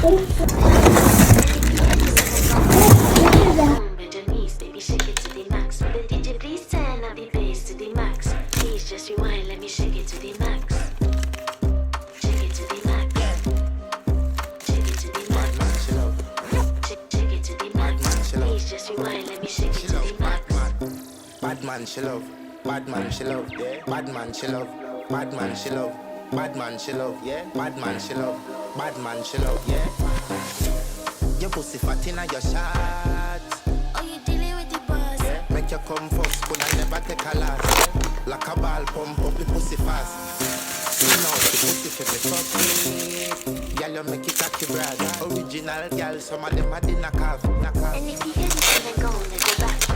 With your knees, baby, shake it to the max. With the DJ, please turn up the bass to the max. Please just rewind, let me shake it to the max. Shake it to the max. Shake it to the max. Shake it to the max. Please just rewind, let me shake it to the max. Bad man she love, bad man she love, yeah. Bad man she love, bad man she love, bad man she love, yeah. Bad man she love, bad man she love, yeah. Your pussy fat inna your shots. Oh, you dealing with the boss? Yeah. Make you come first, but I never take a last. Yeah. Like a ball pump up the pussy fast. You know the pussy for me fuck. Girl, you make it cocky brother. Original girl, some of them are the knock off. And if you hear this, then go, let's go back.